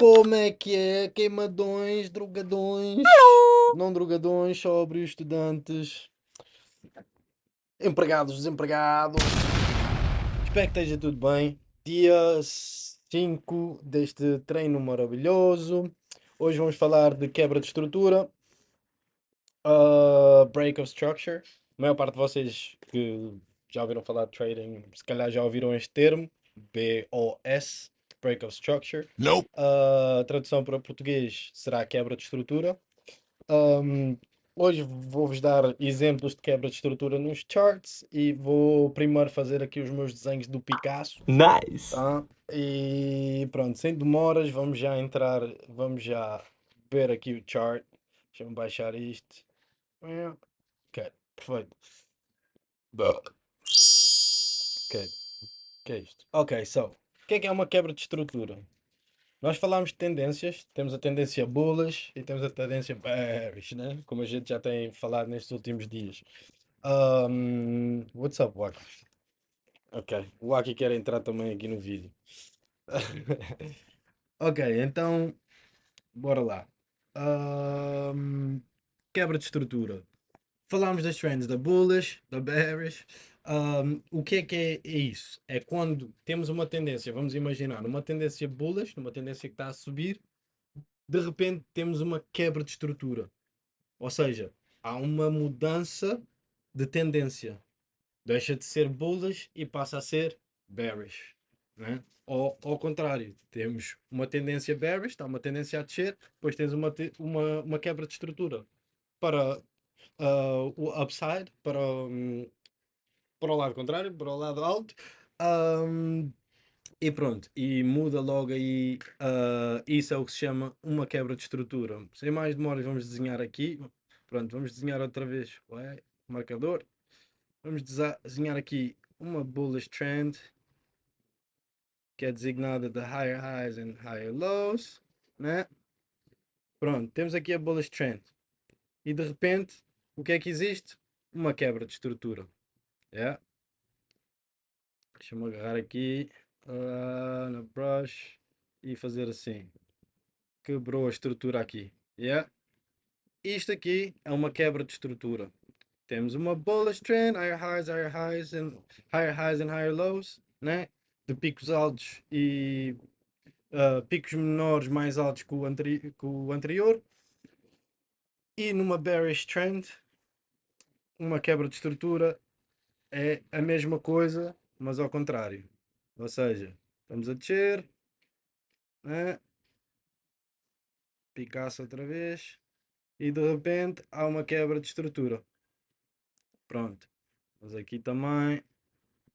Como é que é? Queimadões, drogadões, não drogadões, sóbrios, estudantes, empregados, desempregados. Espero que esteja tudo bem. Dia 5 deste treino maravilhoso. Hoje vamos falar de quebra de estrutura, break of structure. A maior parte de vocês que já ouviram falar de trading, se calhar já ouviram este termo, BOS, break of structure. Nope. A tradução para português será quebra de estrutura. Um, Hoje vou-vos dar exemplos de quebra de estrutura nos charts e vou primeiro fazer aqui os meus desenhos do Picasso, Nice. tá? E pronto, sem demoras, vamos já entrar, vamos já ver aqui o chart. Deixa-me baixar isto. Ok, perfeito. Ok, que é isto? Ok, so, o que é uma quebra de estrutura? Nós falámos de tendências, temos a tendência bullish e temos a tendência bearish, né? Como a gente já tem falado nestes últimos dias. What's up, Waki? Ok, o Waki quer entrar também aqui no vídeo. Ok, então, bora lá. Ahm, Quebra de estrutura. Falámos das trends da bullish, da bearish. O que é isso? É quando temos uma tendência, vamos imaginar, uma tendência bullish, uma tendência que está a subir, de repente temos uma quebra de estrutura. Ou seja, há uma mudança de tendência. Deixa de ser bullish e passa a ser bearish. Né? Ou ao contrário, temos uma tendência bearish, está uma tendência a descer, depois tens uma quebra de estrutura para o upside, para o lado contrário, para o lado alto. Um, e pronto, e muda logo aí. Isso é o que se chama uma quebra de estrutura. Sem mais demoras, vamos desenhar aqui. Pronto, vamos desenhar outra vez. Ué, marcador. Vamos desenhar aqui uma bullish trend que é designada de higher highs and higher lows, né? Pronto, temos aqui a bullish trend. E de repente, o que é que existe? Uma quebra de estrutura. Yeah. Deixa-me agarrar aqui na brush e fazer assim. Quebrou a estrutura aqui. Yeah. Isto aqui é uma quebra de estrutura. Temos uma bullish trend, higher highs and higher lows, né? De picos altos e picos menores mais altos que o anterior. E numa bearish trend, uma quebra de estrutura é a mesma coisa, mas ao contrário. Ou seja, estamos a descer, né? Picasso outra vez, e de repente há uma quebra de estrutura. Pronto. Mas aqui também,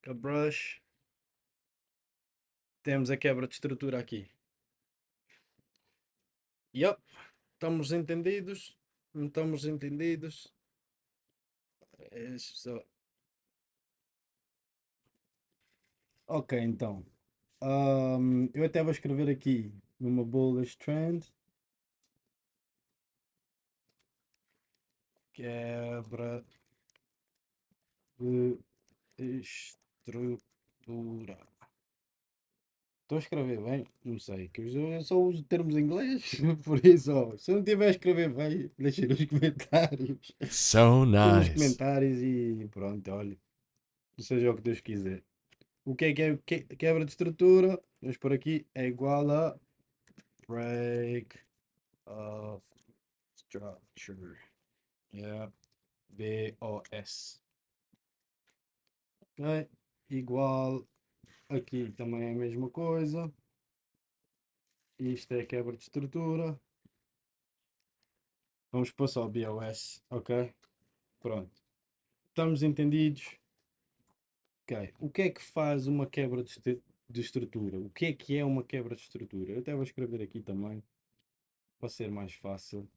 com a brush, temos a quebra de estrutura aqui. Yup, estamos entendidos? Não estamos entendidos? É só... Ok, então. Eu até vou escrever aqui numa bullish trend. Quebra de estrutura. Estou a escrever bem? Não sei, que eu só uso termos em inglês, por isso, ó, se eu não estiver a escrever bem, deixem nos comentários. So Deixem nos nice. comentários e pronto, olha, seja o que Deus quiser. O que é quebra de estrutura? Vamos por aqui, é igual a break of structure. Yeah. BOS. Ok? Igual aqui também é a mesma coisa. Isto é quebra de estrutura. Vamos passar ao BOS, ok? Pronto. Estamos entendidos? Ok. O que é que faz uma quebra de estrutura? O que é uma quebra de estrutura? Eu até vou escrever aqui também, para ser mais fácil.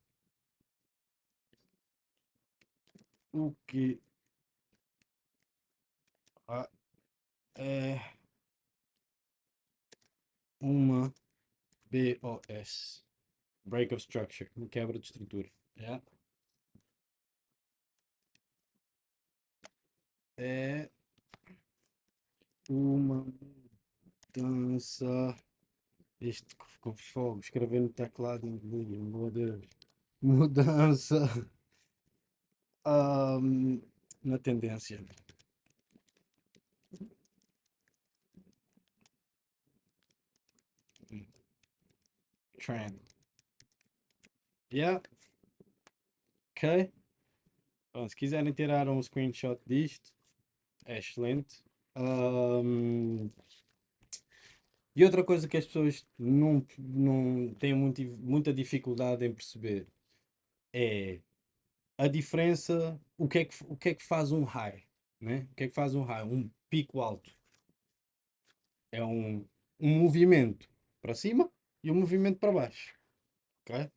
O que é uma BOS? Break of Structure. Uma quebra de estrutura. Yeah. É uma mudança Este com fogo, escrever no teclado inglês, meu Deus. Mudança na tendência. Trend. Yeah, ok. Bom, se quiserem tirar um screenshot disto, é excelente. E outra coisa que as pessoas não têm muita dificuldade em perceber é a diferença, o que é que faz um high, né? O que é que faz um high? Um pico alto. É um movimento para cima e um movimento para baixo, ok?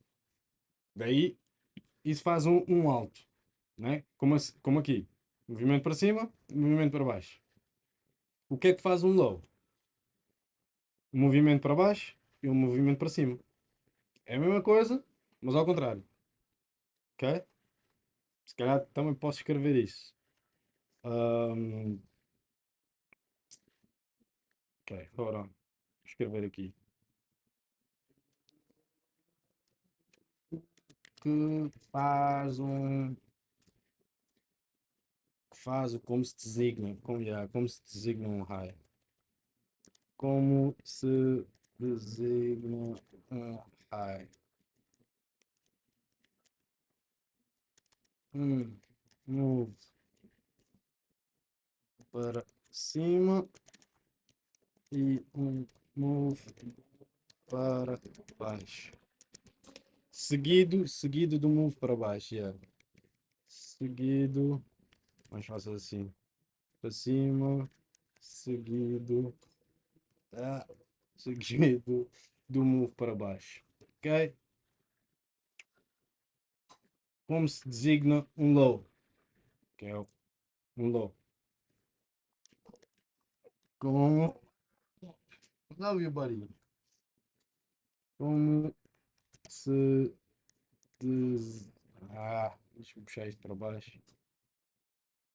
Daí isso faz um alto, né? Como aqui. Movimento para cima, movimento para baixo. O que é que faz um low? Um movimento para baixo e um movimento para cima. É a mesma coisa, mas ao contrário, ok? Se calhar também posso escrever isso. Ahm, ok, hold on. Vou escrever aqui. Que faz um. Que faz o como se designa. Como se designa um raio. Como se designa um raio. Move para cima e um move para baixo. Seguido do move para baixo. Yeah. Seguido. Mais fácil assim. Para cima. Seguido. Tá? Seguido do move para baixo. Ok? Como se designa um low? Que é um low. Como. Love you, buddy. Como se. Des... deixa eu puxar isto para baixo.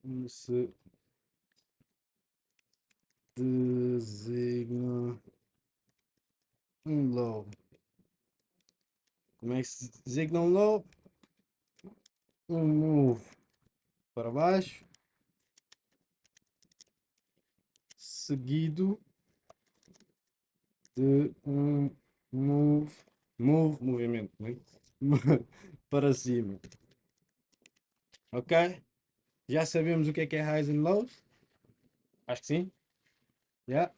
Como se designa um low. Como é que se designa um low? Um move para baixo, seguido de um move, movimento, né? Para cima. Ok? Já sabemos o que é highs and lows? Acho que sim. Já.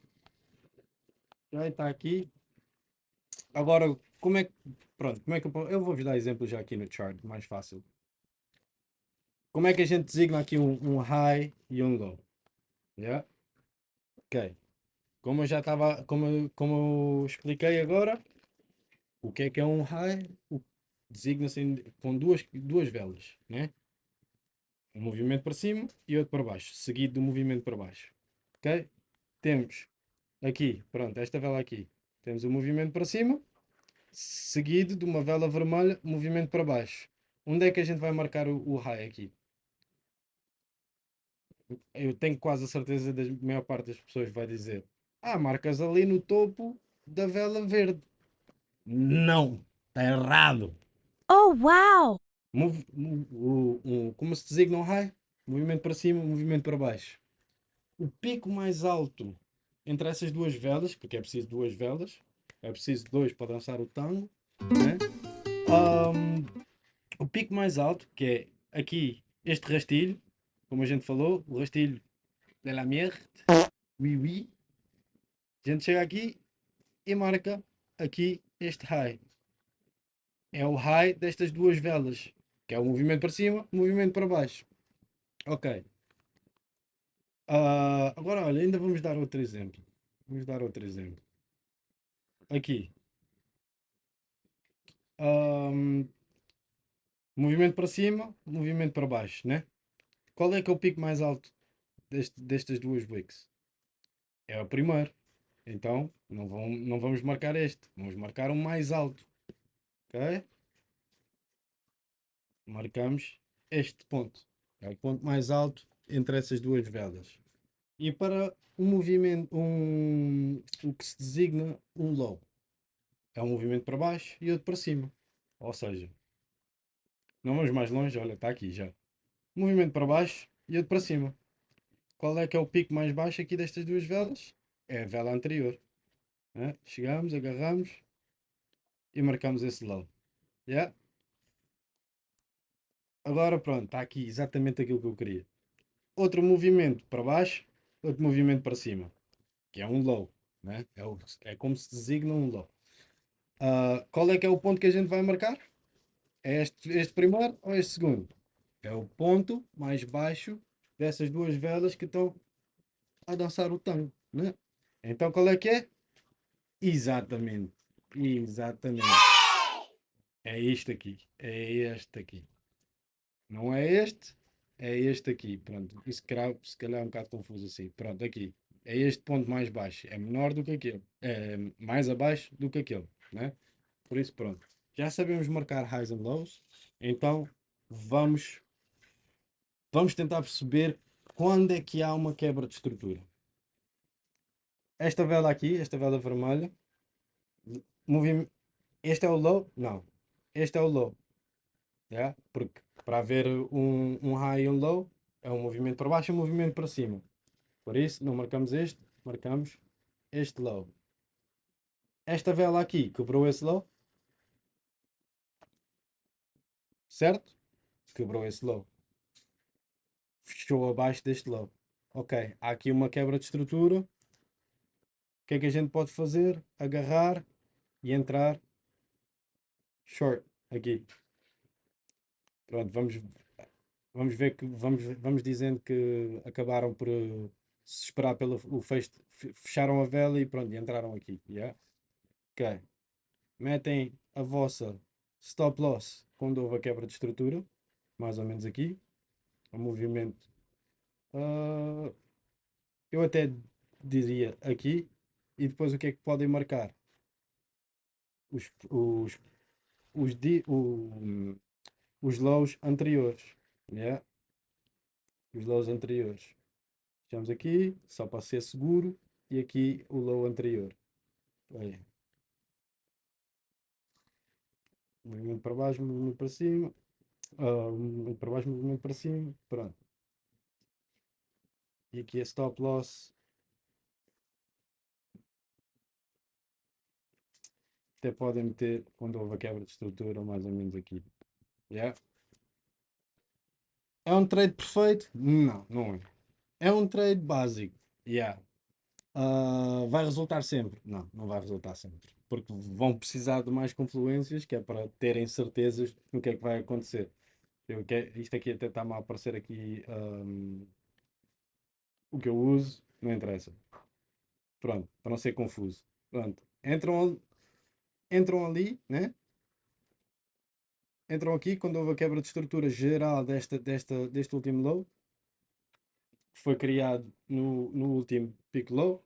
Já está aqui. Agora, como é que. Pronto, como é que eu vou-vos dar exemplos já aqui no chart, mais fácil. Como é que a gente designa aqui um high e um low? Yeah? Ok. Como eu já estava, como eu expliquei agora, o que é um high? Designa-se com duas velas, né? Um movimento para cima e outro para baixo, seguido do movimento para baixo. Ok? Temos aqui, pronto, esta vela aqui. Temos o movimento para cima, seguido de uma vela vermelha, movimento para baixo. Onde é que a gente vai marcar o high aqui? Eu tenho quase a certeza da maior parte das pessoas vai dizer: marcas ali no topo da vela verde. Não, está errado. Oh, wow! Como se designa um high? Movimento para cima, movimento para baixo. O pico mais alto entre essas duas velas, porque é preciso duas velas, é preciso dois para dançar o tango, né? O pico mais alto, que é aqui este rastilho, como a gente falou, o rastilho de la merde, oui, oui. A gente chega aqui e marca aqui este high. É o high destas duas velas, que é o movimento para cima, o movimento para baixo. Ok. Agora, olha, ainda vamos dar outro exemplo. Vamos dar outro exemplo. Aqui. Ahm, movimento para cima, movimento para baixo, né? Qual é que é o pico mais alto destas duas wicks? É o primeiro. Então, não vamos marcar este. Vamos marcar um mais alto. Ok? Marcamos este ponto. É o ponto mais alto entre essas duas velas. E para um movimento, o que se designa um low. é um movimento para baixo e outro para cima. Ou seja, não vamos mais longe, olha, está aqui já. Movimento para baixo e outro para cima. Qual é que é o pico mais baixo aqui destas duas velas? É a vela anterior. Né? Chegamos, agarramos e marcamos esse low. Yeah? Agora pronto, está aqui exatamente aquilo que eu queria. Outro movimento para baixo, outro movimento para cima, que é um low. Né? É como se designa um low. Qual é que é o ponto que a gente vai marcar? É este primeiro ou este segundo? É o ponto mais baixo dessas duas velas que estão a dançar o tango. Né? Então qual é que é? Exatamente. Exatamente. É este aqui. É este aqui. Não é este, é este aqui. Pronto. Isso se calhar é um bocado confuso assim. Pronto, aqui. É este ponto mais baixo. É menor do que aquele. É mais abaixo do que aquele. Né? Por isso, pronto. Já sabemos marcar highs and lows. Então, vamos, vamos tentar perceber quando é que há uma quebra de estrutura. Esta vela aqui, esta vela vermelha, este é o low? Não. Este é o low. Yeah? Porque para haver um high e um low, é um movimento para baixo e um movimento para cima. Por isso, não marcamos este, marcamos este low. Esta vela aqui quebrou esse low, certo? Quebrou esse low. Fechou abaixo deste low. Ok, há aqui uma quebra de estrutura. O que é que a gente pode fazer? Agarrar e entrar short aqui. Pronto, vamos ver que vamos dizendo que acabaram por se esperar pelo o fecho, fecharam a vela e pronto, e entraram aqui. Yeah? Ok. Metem a vossa stop loss quando houve a quebra de estrutura, mais ou menos aqui. O movimento. Eu até diria aqui. E depois o que é que podem marcar? Os, os, os lows anteriores. Yeah? Os lows anteriores. Fechamos aqui, só para ser seguro. E aqui o low anterior. Olha. Movimento para baixo, movimento para cima. Movimento para baixo, movimento para cima. Pronto. E aqui é stop loss. Até podem meter quando houve a quebra de estrutura, mais ou menos aqui. Yeah. É um trade perfeito? Não, não é. É um trade básico. Yeah. Vai resultar sempre? Não, não vai resultar sempre. Porque vão precisar de mais confluências, que é para terem certezas no que é que vai acontecer. Isto aqui até está-me a aparecer aqui o que eu uso, não interessa. Pronto, para não ser confuso. Pronto, entram ali, né? Entram aqui quando houve a quebra de estrutura geral deste último low, que foi criado no último pico low.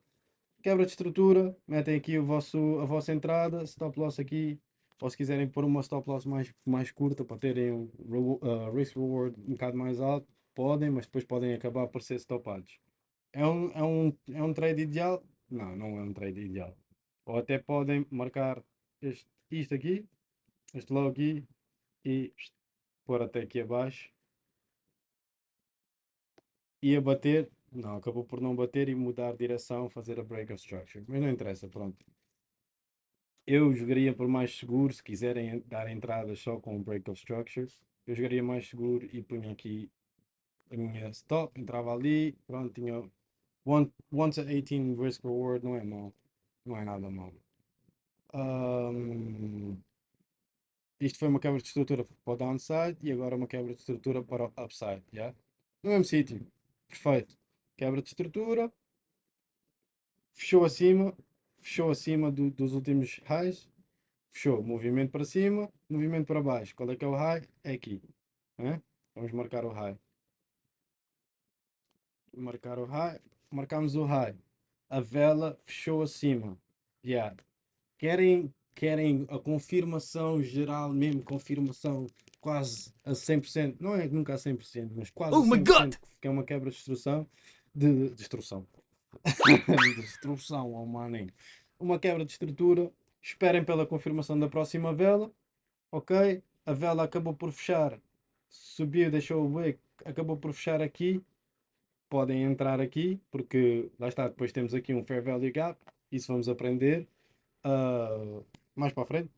Quebra de estrutura, metem aqui a vossa entrada, stop loss aqui, ou se quiserem pôr uma stop loss mais curta para terem um risk reward um bocado mais alto, podem, mas depois podem acabar por ser stopados. É um trade ideal? Não, não é um trade ideal. Ou até podem marcar isto aqui, este low aqui, e pôr até aqui abaixo e a bater. Não, acabou por não bater e mudar de direção, fazer a break of structure. Mas não interessa, pronto. Eu jogaria por mais seguro, se quiserem dar entradas só com o break of structure. Eu jogaria mais seguro e punha aqui a minha stop, entrava ali, pronto, tinha once a 18 risk reward, não é mau, não é nada mau. Isto foi uma quebra de estrutura para o downside e agora uma quebra de estrutura para o upside, yeah? No mesmo sítio, perfeito. Quebra de estrutura, fechou acima dos últimos highs, fechou, movimento para cima, movimento para baixo. Qual é que é o high? É aqui, né? Vamos marcar o high. Marcar o high, marcamos o high. A vela fechou acima. Yeah. Querem a confirmação geral mesmo, confirmação quase a 100%, não é nunca a 100%, mas quase a Oh my 100%, God! que é uma quebra de destrução, destrução, destrução, oh maninho. Uma quebra de estrutura, esperem pela confirmação da próxima vela, ok? A vela acabou por fechar, subiu, deixou o wick, acabou por fechar aqui. Podem entrar aqui, porque lá está, depois temos aqui um Fair Value Gap, isso vamos aprender mais para a frente.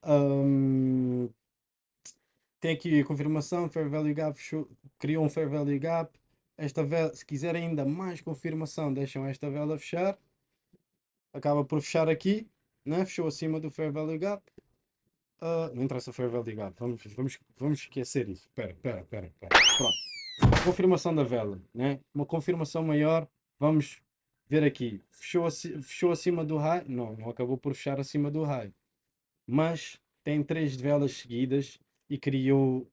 Um, tem aqui a confirmação, Fair Value Gap criou um Fair Value Gap. Esta vela, se quiserem ainda mais confirmação, deixam esta vela fechar. Acaba por fechar aqui, né? Fechou acima do Fair Value Gap. Não interessa o Fair Value Gap, vamos esquecer isso. Espera. Pronto. Confirmação da vela, né? Uma confirmação maior. Vamos ver aqui. Fechou acima do high? Não acabou por fechar acima do high. Mas tem 3 velas seguidas e criou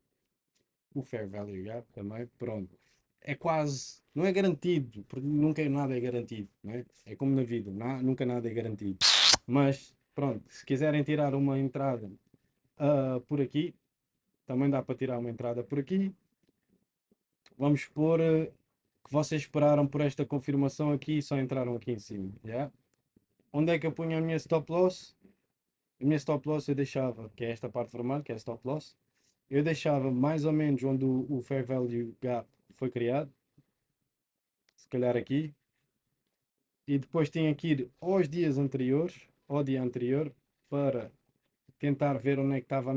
o Fair Value Gap também. Pronto. É quase, não é garantido, porque nunca nada é garantido, né? É como na vida, nunca nada é garantido. Mas pronto, se quiserem tirar uma entrada por aqui, também dá para tirar uma entrada por aqui. Vamos supor que vocês esperaram por esta confirmação aqui e só entraram aqui em cima. Yeah? Onde é que eu punho a minha stop loss? A minha stop loss eu deixava, que é esta parte vermelha, que é a stop loss, eu deixava mais ou menos onde o Fair Value Gap foi criado, se calhar aqui, e depois tinha que ir aos dias anteriores, ao dia anterior, para tentar ver onde é que estava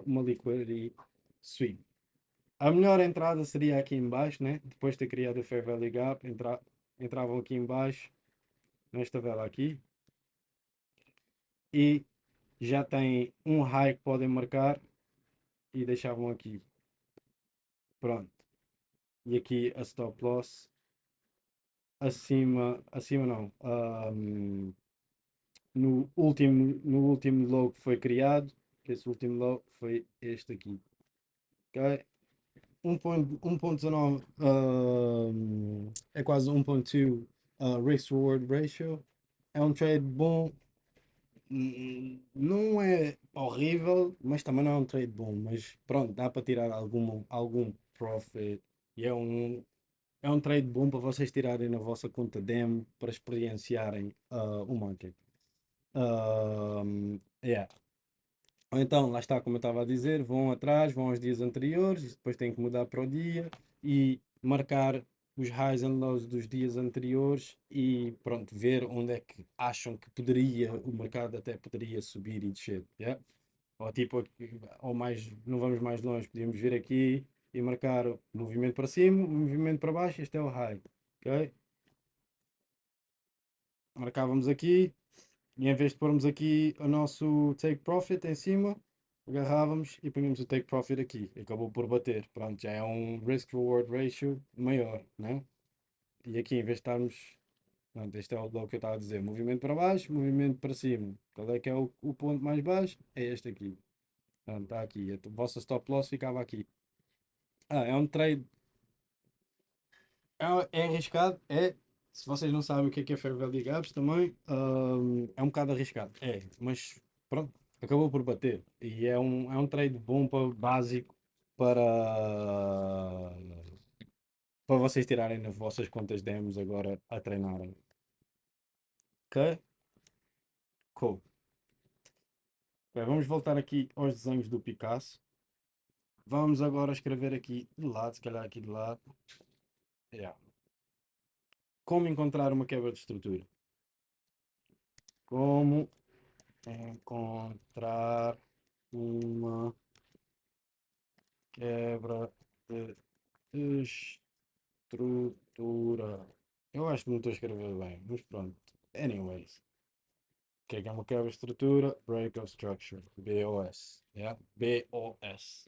uma liquidity sweep. A melhor entrada seria aqui em baixo, né? Depois de ter criado o Fair Value Gap, entravam aqui em baixo, nesta vela aqui, e já tem um high que podem marcar e deixavam aqui. Pronto. E aqui a stop loss acima não. No último low que foi criado, que esse último low foi este aqui. Ok? 1.19 é quase 1.2 risk reward ratio. É um trade bom. Não é horrível, mas também não é um trade bom. Mas pronto, dá para tirar algum profit. E é um trade bom para vocês tirarem na vossa conta demo para experienciarem o market. Yeah. Ou então, lá está, como eu estava a dizer, vão atrás, vão aos dias anteriores, e depois têm que mudar para o dia e marcar os highs and lows dos dias anteriores e pronto, ver onde é que acham que o mercado até poderia subir e descer. Yeah? Ou tipo, ou mais, não vamos mais longe, podíamos vir aqui e marcar o movimento para cima, o movimento para baixo, este é o high. Ok? Marcávamos aqui, e em vez de pormos aqui o nosso take profit em cima, agarrávamos e punhamos o take profit aqui. Acabou por bater. Pronto, já é um risk reward ratio maior, né? E aqui, em vez de estarmos. Pronto, este é o que eu estava a dizer: movimento para baixo, movimento para cima. Qual é que é o ponto mais baixo? É este aqui. Pronto, está aqui. A vossa stop loss ficava aqui. É um trade. É arriscado? É. Se vocês não sabem o que é Fair Value Gaps também, é um bocado arriscado. É, mas pronto, acabou por bater. E é um trade bom para básico para, para vocês tirarem nas vossas contas demos agora a treinarem. Ok? Cool. Bem, vamos voltar aqui aos desenhos do Picasso. Vamos agora escrever aqui de lado, se calhar aqui de lado. Yeah. Como encontrar uma quebra de estrutura? Como encontrar uma quebra de estrutura. Eu acho que não estou a escrever bem, mas pronto. Anyways, o que é uma quebra de estrutura? Break of structure. BOS. Yeah? BOS.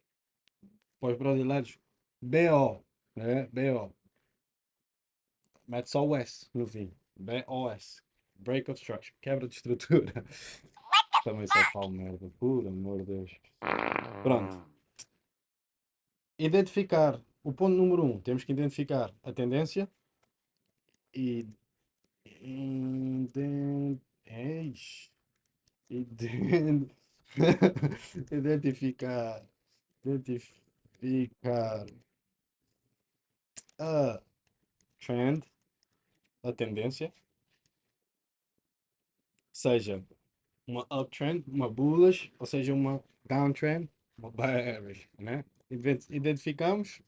Para os brasileiros, BO. Né? BO. Mete só o S no fim. BOS. Break of structure. Quebra de estrutura. Também só falo merda. Por amor de Deus. Pronto. Identificar. O ponto número 1. Temos que identificar a tendência. E. Eish. Iden- Identificar. Identificar a trend, a tendência. Seja uma uptrend, uma bullish, ou seja, uma downtrend, uma bearish, né? Identificamos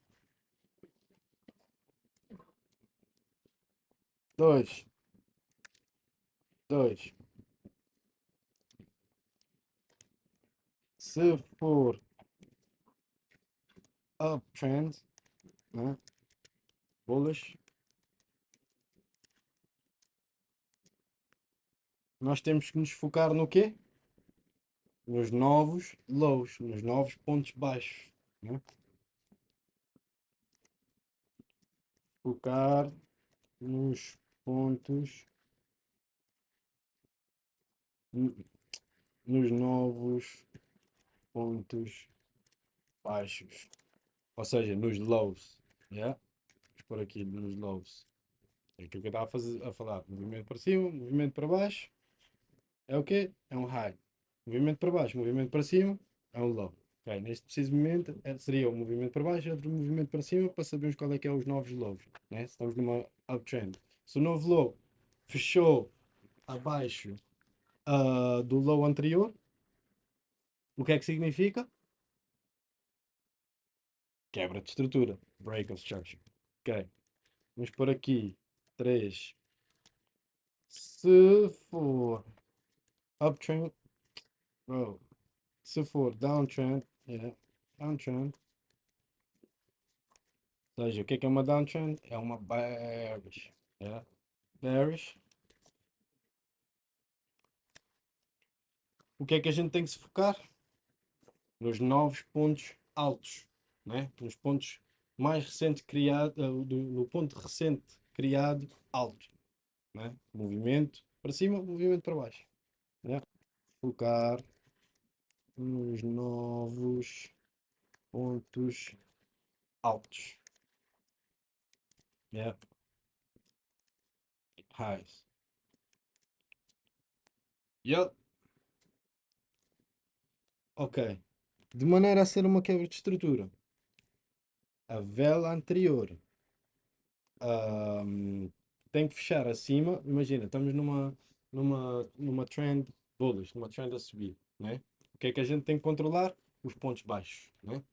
dois, dois. Se for uptrend, né? Bullish, nós temos que nos focar no quê? Nos novos lows, nos novos pontos baixos, né? Focar nos pontos, nos novos pontos baixos, ou seja, nos lows, yeah? Vamos por aqui nos lows. É aquilo que eu estava a falar, movimento para cima, movimento para baixo, é o quê? É um high. Movimento para baixo, movimento para cima, é um low. Ok, neste preciso momento seria um movimento para baixo e outro movimento para cima para sabermos qual é que é os novos lows, né? Se estamos numa uptrend. Se o novo low fechou abaixo do low anterior, o que é que significa? Quebra de estrutura. Break of structure. Ok. Vamos por aqui 3. Se for uptrend, oh, se for downtrend, yeah, downtrend. Ou seja, o que é uma downtrend? É uma bearish. Yeah. Bearish. O que é que a gente tem que se focar? Nos novos pontos altos, né? Nos pontos mais recentes criados, no ponto recente criado alto, né? Movimento para cima, movimento para baixo, né? Focar nos novos pontos altos, yeah. Highs. Yep. Ok. De maneira a ser uma quebra de estrutura, a vela anterior tem que fechar acima. Imagina, estamos numa trend bullish, numa trend a subir, né? O que é que a gente tem que controlar? Os pontos baixos, né?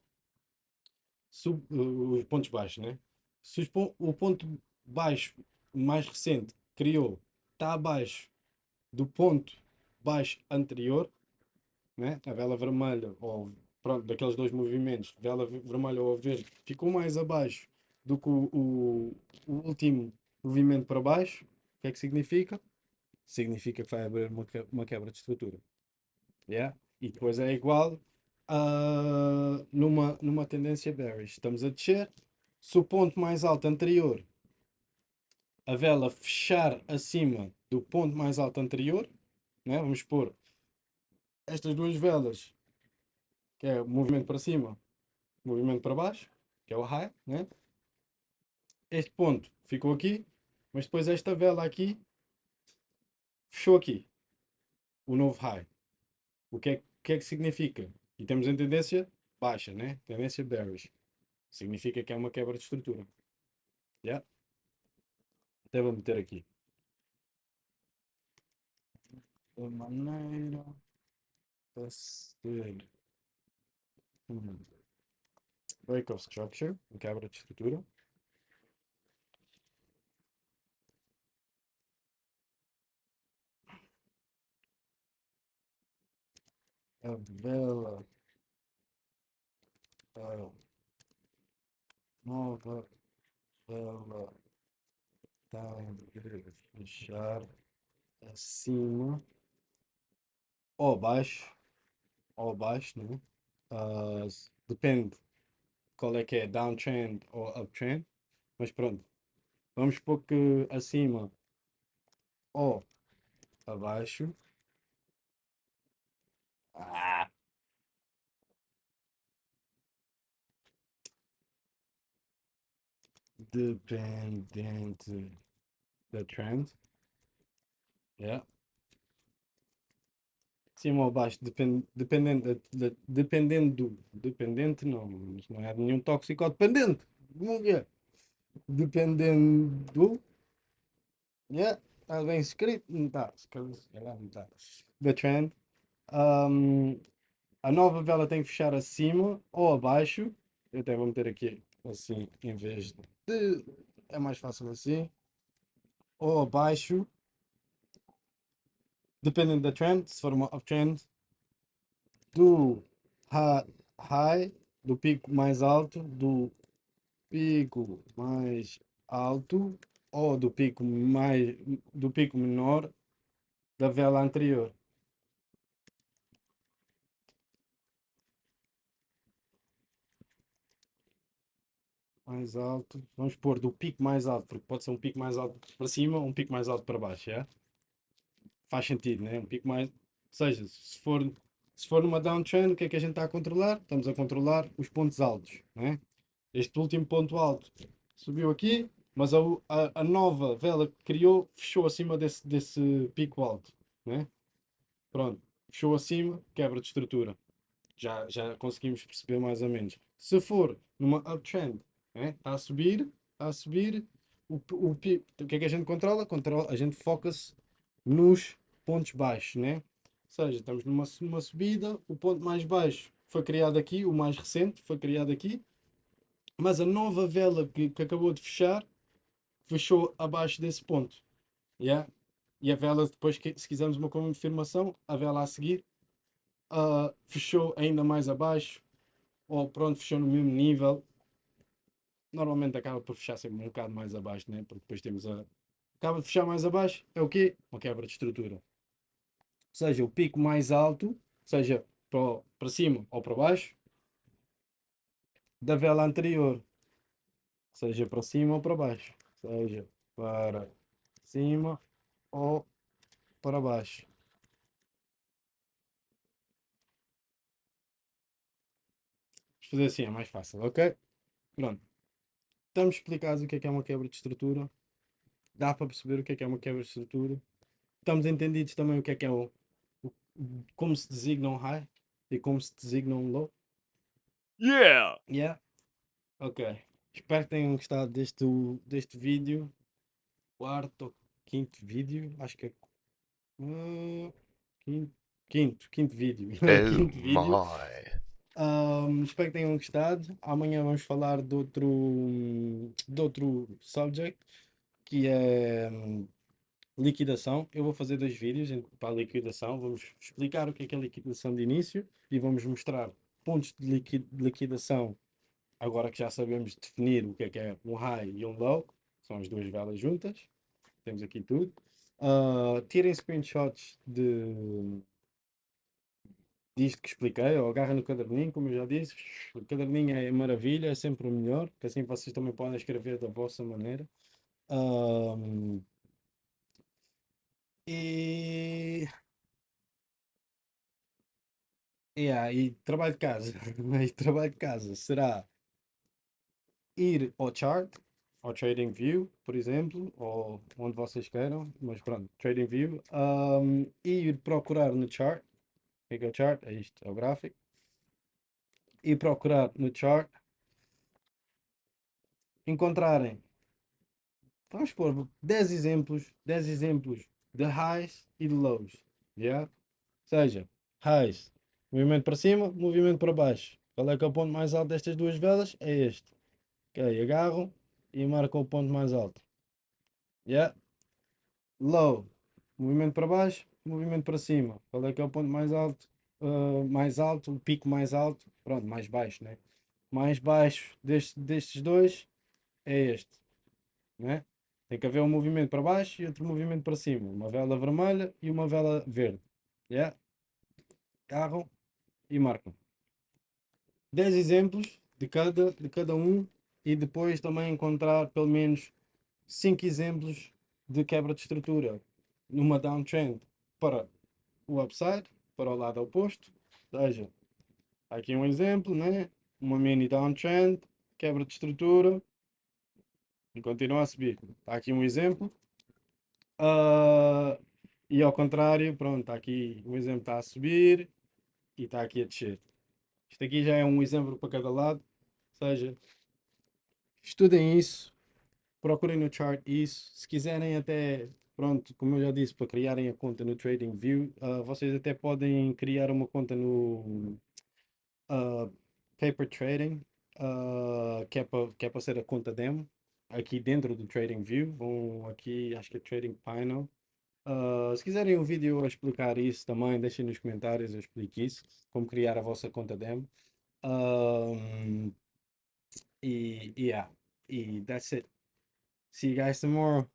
Os pontos baixos, né? Se o ponto baixo mais recente criou está abaixo do ponto baixo anterior, né? A vela vermelha ou pronto, daqueles dois movimentos, vela vermelha ou verde, ficou mais abaixo do que o último movimento para baixo. O que é que significa? Significa que vai haver uma quebra de estrutura. Yeah? E depois é igual numa tendência bearish. Estamos a descer. Se o ponto mais alto anterior, a vela fechar acima do ponto mais alto anterior, né? Vamos pôr estas duas velas, que é o movimento para cima, movimento para baixo, que é o high, né? Este ponto ficou aqui, mas depois esta vela aqui fechou aqui, o novo high. O que é que significa? E temos em tendência baixa, né? Tendência bearish. Significa que é uma quebra de estrutura. Yeah? Até vou meter aqui. De maneira a ser break of structure, uma quebra de estrutura. A vela, a nova vela está a fechar acima ou abaixo, né? Depende qual é que é, downtrend ou uptrend, mas pronto, vamos supor que acima ou abaixo. Ah, dependente da trend, yeah. Cima ou abaixo, dependente não, mas não é nenhum toxicodependente. Vamos ver. Dependendo, yeah, Está bem escrito? Não está. Se calhar não está. The trend. Um, a nova vela tem que fechar acima ou abaixo. Eu até vou meter aqui assim em vez de. É mais fácil assim. Ou abaixo. Dependendo da trend. Se for uma uptrend. Do high. Do pico mais alto. Do pico mais alto. Ou do pico menor da vela anterior. Mais alto. Vamos pôr do pico mais alto, porque pode ser um pico mais alto para cima ou um pico mais alto para baixo, é? Faz sentido, né? Um pico mais. Ou seja, se for numa downtrend, o que é que a gente está a controlar? Estamos a controlar os pontos altos, né? Este último ponto alto subiu aqui, mas a nova vela que criou fechou acima desse pico alto, né? Pronto, fechou acima, quebra de estrutura. Já conseguimos perceber mais ou menos. Se for numa uptrend, né? Está a subir, o que é que a gente controla? A gente foca-se nos pontos baixos, né? Ou seja, estamos numa subida, o ponto mais baixo foi criado aqui, o mais recente foi criado aqui, mas a nova vela que acabou de fechar, fechou abaixo desse ponto. Yeah? E a vela, depois, se quisermos uma confirmação, a vela a seguir fechou ainda mais abaixo, ou pronto, fechou no mesmo nível. Normalmente acaba por fechar sempre um bocado mais abaixo, né? Porque depois temos a. Acaba de fechar mais abaixo, é o quê? Uma quebra de estrutura. Ou seja, o pico mais alto, seja para cima ou para baixo, da vela anterior. Seja para cima ou para baixo. Seja para cima ou para baixo. Vamos fazer assim, é mais fácil, ok? Pronto. Estamos explicados o que é uma quebra de estrutura. Dá para perceber o que é uma quebra de estrutura. Estamos entendidos também o que é o- como se designa um high e como se designa um low. Yeah! Yeah, ok. Espero que tenham gostado deste vídeo. Quarto ou quinto vídeo. Acho que é. uh, quinto, quinto vídeo. Oh Quinto vídeo. my. Espero que tenham gostado. Amanhã vamos falar de outro subject que é liquidação. Eu vou fazer 2 vídeos para a liquidação. Vamos explicar o que é a liquidação de início e vamos mostrar pontos de liquidação. Agora que já sabemos definir o que é um high e um low, são as duas velas juntas. Temos aqui tudo. Tirem screenshots disto que expliquei, ou agarrem no caderninho, como eu já disse. O caderninho é maravilha, é sempre o melhor, que assim vocês também podem escrever da vossa maneira. Ahm, e, e trabalho de casa. E trabalho de casa será ir ao chart, ao TradingView, por exemplo, ou onde vocês queiram, mas pronto, TradingView, e ir procurar no chart. O que é o chart? É isto, é o gráfico. E procurar no chart, encontrarem, vamos pôr 10 exemplos de highs e de lows. Yeah? Ou seja, highs, movimento para cima, movimento para baixo. Qual é que é o ponto mais alto destas duas velas? É este. Ok, agarram e marcam o ponto mais alto. Yeah? Low, movimento para baixo, movimento para cima. Qual é que é o ponto mais alto? Mais alto, o pico mais alto, pronto, mais baixo, né? Mais baixo destes dois é este, né? Tem que haver um movimento para baixo e outro movimento para cima. Uma vela vermelha e uma vela verde. Yeah? Agarram e marcam. 10 exemplos de cada um e depois também encontrar pelo menos 5 exemplos de quebra de estrutura numa downtrend para o upside, para o lado oposto. Ou seja, aqui um exemplo, né? Uma mini downtrend, quebra de estrutura e continua a subir. Está aqui um exemplo. Ah, e ao contrário, pronto, está aqui um exemplo, está a subir e está aqui a descer. Isto aqui já é um exemplo para cada lado. Ou seja, estudem isso, procurem no chart isso. Se quiserem até pronto, como eu já disse, para criarem a conta no TradingView, vocês até podem criar uma conta no ah, Paper Trading, que é para ser a conta demo, aqui dentro do TradingView. Vão aqui, acho que é Trading Panel. Se quiserem um vídeo a explicar isso também, deixem nos comentários, eu explico isso, como criar a vossa conta demo. Yeah, that's it. See you guys tomorrow.